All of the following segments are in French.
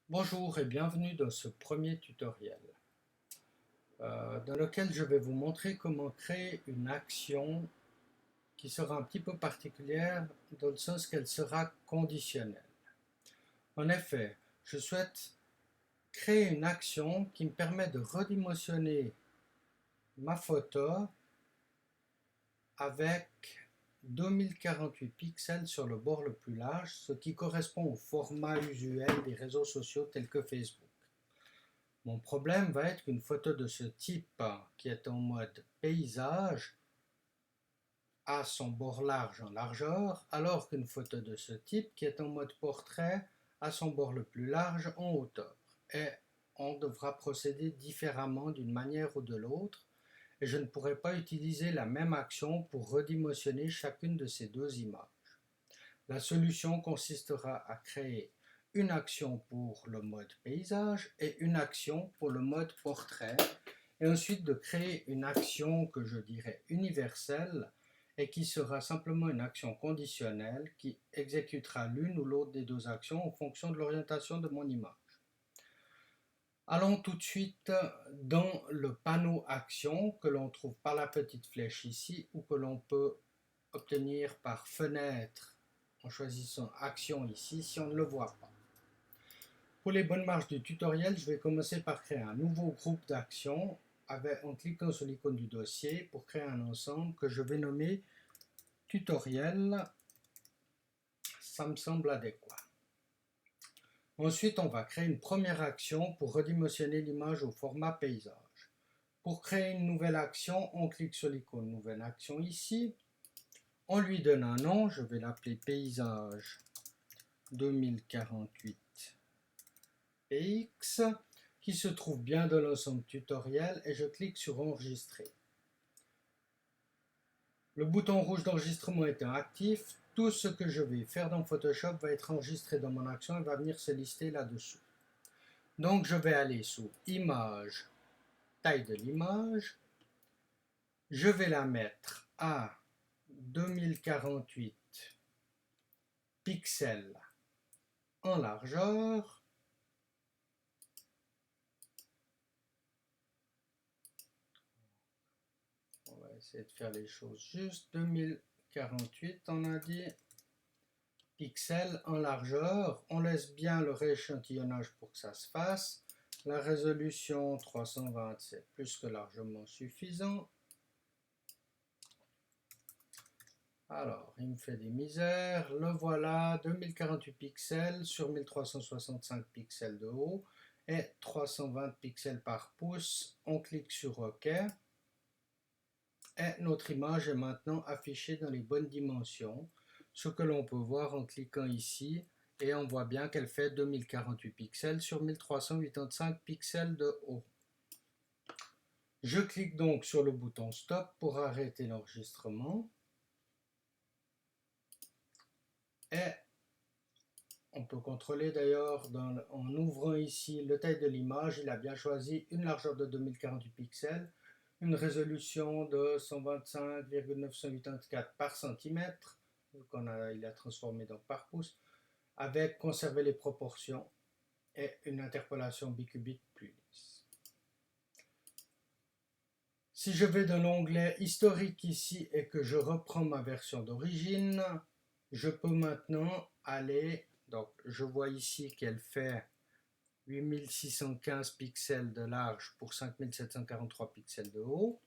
Bonjour et bienvenue dans ce premier tutoriel dans lequel je vais vous montrer comment créer une action qui sera un petit peu particulière dans le sens qu'elle sera conditionnelle. En effet, je souhaite créer une action qui me permet de redimensionner ma photo avec 2048 pixels sur le bord le plus large, ce qui correspond au format usuel des réseaux sociaux tels que Facebook. Mon problème va être qu'une photo de ce type, qui est en mode paysage, a son bord large en largeur, alors qu'une photo de ce type, qui est en mode portrait, a son bord le plus large en hauteur. Et on devra procéder différemment d'une manière ou de l'autre, et je ne pourrai pas utiliser la même action pour redimensionner chacune de ces deux images. La solution consistera à créer une action pour le mode paysage et une action pour le mode portrait, et ensuite de créer une action que je dirais universelle et qui sera simplement une action conditionnelle qui exécutera l'une ou l'autre des deux actions en fonction de l'orientation de mon image. Allons tout de suite dans le panneau action que l'on trouve par la petite flèche ici ou que l'on peut obtenir par fenêtre en choisissant action ici si on ne le voit pas. Pour les bonnes marches du tutoriel, je vais commencer par créer un nouveau groupe d'actions en cliquant sur l'icône du dossier pour créer un ensemble que je vais nommer tutoriel. Ça me semble adéquat. Ensuite, on va créer une première action pour redimensionner l'image au format paysage. Pour créer une nouvelle action, on clique sur l'icône nouvelle action ici. On lui donne un nom, je vais l'appeler paysage 2048 PX, qui se trouve bien dans l'ensemble tutoriel, et je clique sur enregistrer. Le bouton rouge d'enregistrement étant actif, tout ce que je vais faire dans Photoshop va être enregistré dans mon action et va venir se lister là-dessous. Donc je vais aller sous Image, taille de l'image, je vais la mettre à 2048 pixels en largeur. On va essayer de faire les choses juste. 2048, on a dit, pixels en largeur. On laisse bien le rééchantillonnage pour que ça se fasse. La résolution 320, c'est plus que largement suffisant. Alors, il me fait des misères. Le voilà, 2048 pixels sur 1365 pixels de haut et 320 pixels par pouce. On clique sur OK. Et notre image est maintenant affichée dans les bonnes dimensions, ce que l'on peut voir en cliquant ici, et on voit bien qu'elle fait 2048 pixels sur 1385 pixels de haut. Je clique donc sur le bouton stop pour arrêter l'enregistrement, et on peut contrôler d'ailleurs en ouvrant ici le taille de l'image, il a bien choisi une largeur de 2048 pixels, une résolution de 125,984 par centimètre, il a transformé donc par pouce, avec conserver les proportions et une interpolation bicubite plus lisse. Si je vais dans l'onglet historique ici et que je reprends ma version d'origine, je peux maintenant aller, donc je vois ici qu'elle fait 8615 pixels de large pour 5743 pixels de haut.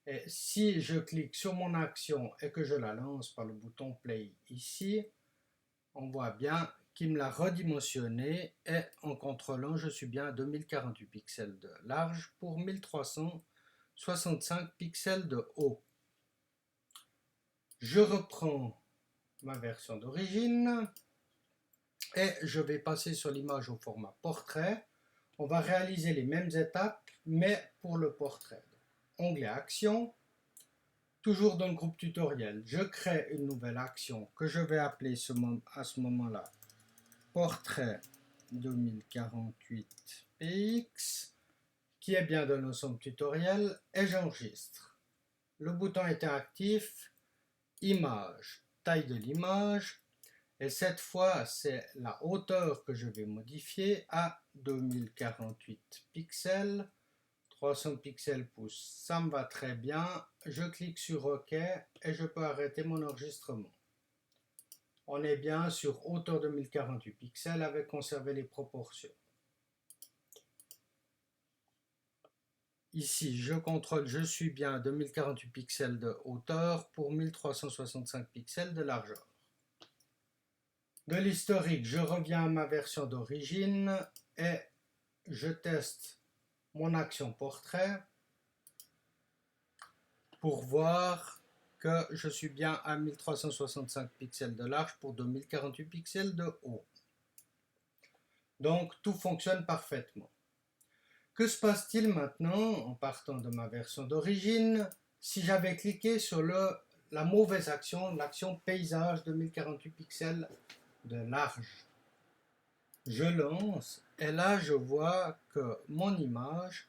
Et si je clique sur mon action et que je la lance par le bouton play ici, on voit bien qu'il me l'a redimensionné, et en contrôlant, je suis bien à 2048 pixels de large pour 1365 pixels de haut. Je reprends ma version d'origine et je vais passer sur l'image au format portrait. On va réaliser les mêmes étapes, mais pour le portrait. Onglet Action, toujours dans le groupe tutoriel, je crée une nouvelle action que je vais appeler à ce moment-là Portrait 2048 PX, qui est bien dans l'ensemble tutoriel, et j'enregistre. Le bouton était actif, Image, taille de l'image, Et cette fois, c'est la hauteur que je vais modifier à 2048 pixels. 300 pixels pouces, ça me va très bien. Je clique sur OK et je peux arrêter mon enregistrement. On est bien sur hauteur de 1048 pixels avec conserver les proportions. Ici, je contrôle, je suis bien à 2048 pixels de hauteur pour 1365 pixels de largeur. De l'historique, je reviens à ma version d'origine et je teste mon action portrait pour voir que je suis bien à 1365 pixels de large pour 2048 pixels de haut. Donc tout fonctionne parfaitement. Que se passe-t-il maintenant en partant de ma version d'origine si j'avais cliqué sur la mauvaise action, l'action paysage 2048 pixels de large? Je lance et là je vois que mon image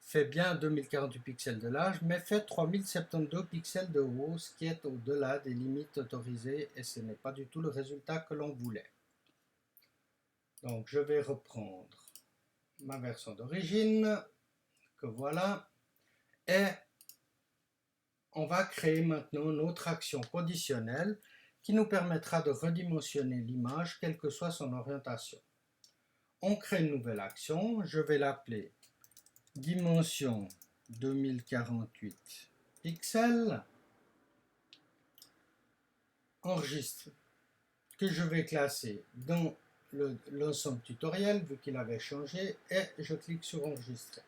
fait bien 2048 pixels de large, mais fait 3072 pixels de haut, ce qui est au-delà des limites autorisées et ce n'est pas du tout le résultat que l'on voulait. Donc je vais reprendre ma version d'origine, que voilà, et on va créer maintenant notre action conditionnelle qui nous permettra de redimensionner l'image quelle que soit son orientation. On crée une nouvelle action, je vais l'appeler dimension 2048 pixels, enregistre, que je vais classer dans l'ensemble tutoriel vu qu'il avait changé et je clique sur enregistrer.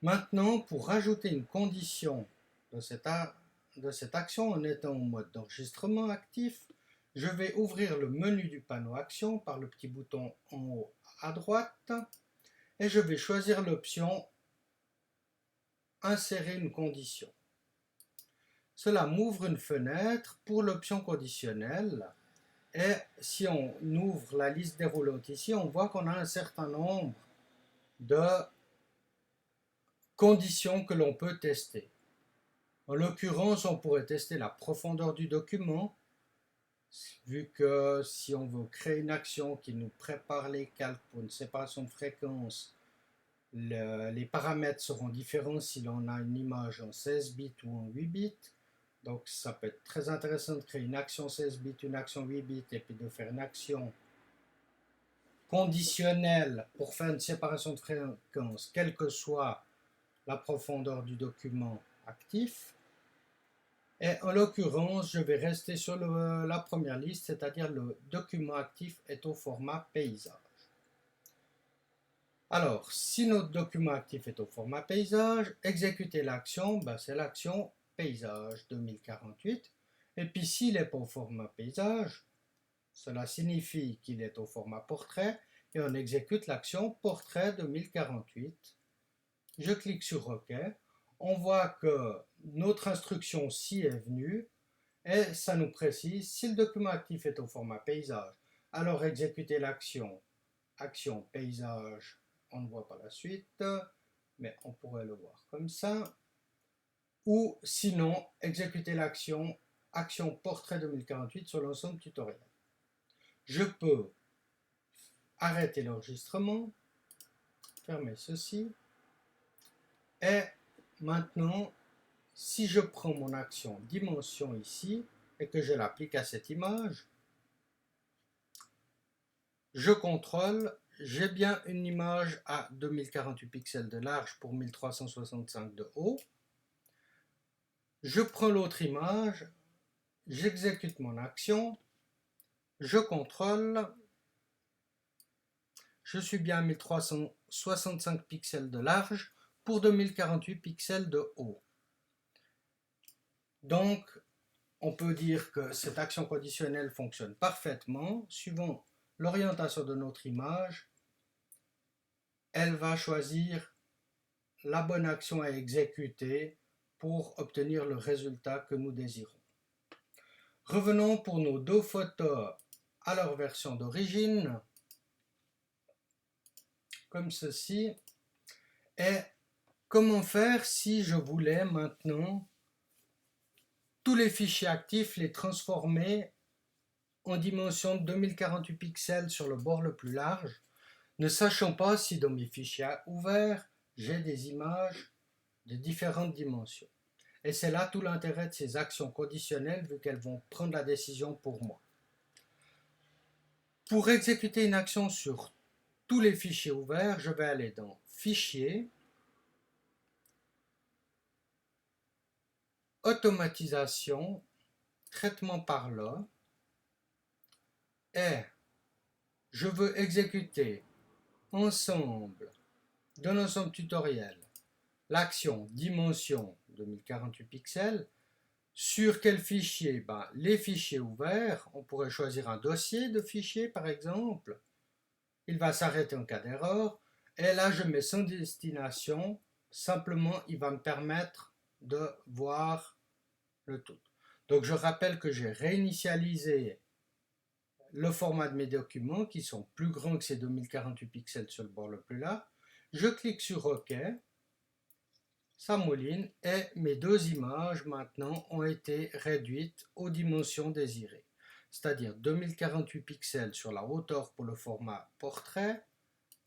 Maintenant, pour rajouter une condition de cette action en étant en mode d'enregistrement actif, je vais ouvrir le menu du panneau action par le petit bouton en haut à droite et je vais choisir l'option insérer une condition. Cela m'ouvre une fenêtre pour l'option conditionnelle et si on ouvre la liste déroulante ici, on voit qu'on a un certain nombre de conditions que l'on peut tester. En l'occurrence, on pourrait tester la profondeur du document, vu que si on veut créer une action qui nous prépare les calques pour une séparation de fréquence, les paramètres seront différents si l'on a une image en 16 bits ou en 8 bits. Donc ça peut être très intéressant de créer une action 16 bits, une action 8 bits et puis de faire une action conditionnelle pour faire une séparation de fréquence, quelle que soit la profondeur du document actif. Et en l'occurrence, je vais rester sur la première liste, c'est-à-dire le document actif est au format paysage. Alors, si notre document actif est au format paysage, exécuter l'action, c'est l'action paysage 2048. Et puis s'il n'est pas au format paysage, cela signifie qu'il est au format portrait et on exécute l'action portrait 2048. Je clique sur OK. On voit que notre instruction ci est venue et ça nous précise si le document actif est au format paysage, alors exécuter l'action action paysage. On ne voit pas la suite, mais on pourrait le voir comme ça. Ou sinon, exécuter l'action action portrait 2048 sur l'ensemble tutoriel. Je peux arrêter l'enregistrement, fermer ceci, et maintenant, si je prends mon action dimension ici, et que je l'applique à cette image, je contrôle, j'ai bien une image à 2048 pixels de large pour 1365 de haut. Je prends l'autre image, j'exécute mon action, je contrôle, je suis bien à 1365 pixels de large pour 2048 pixels de haut. Donc, on peut dire que cette action conditionnelle fonctionne parfaitement. Suivant l'orientation de notre image, elle va choisir la bonne action à exécuter pour obtenir le résultat que nous désirons. Revenons pour nos deux photos à leur version d'origine, comme ceci. Et comment faire si je voulais maintenant tous les fichiers actifs les transformer en dimension de 2048 pixels sur le bord le plus large, ne sachant pas si dans mes fichiers ouverts, j'ai des images de différentes dimensions. Et c'est là tout l'intérêt de ces actions conditionnelles, vu qu'elles vont prendre la décision pour moi. Pour exécuter une action sur tous les fichiers ouverts, je vais aller dans Fichier, Automatisation, Traitement par là, et je veux exécuter ensemble, dans l'ensemble tutoriel, l'action dimension 2048 pixels. Sur quel fichier? Les fichiers ouverts, on pourrait choisir un dossier de fichiers par exemple. Il va s'arrêter en cas d'erreur. Et là, je mets sans destination. Simplement, il va me permettre de voir le tout. Donc, je rappelle que j'ai réinitialisé le format de mes documents qui sont plus grands que ces 2048 pixels sur le bord le plus large. Je clique sur OK. Ça mouline et mes deux images maintenant ont été réduites aux dimensions désirées, c'est-à-dire 2048 pixels sur la hauteur pour le format portrait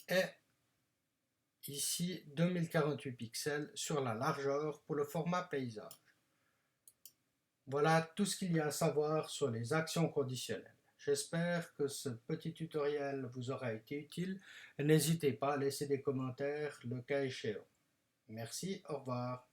et ici 2048 pixels sur la largeur pour le format paysage. Voilà tout ce qu'il y a à savoir sur les actions conditionnelles. J'espère que ce petit tutoriel vous aura été utile. N'hésitez pas à laisser des commentaires le cas échéant. Merci, au revoir.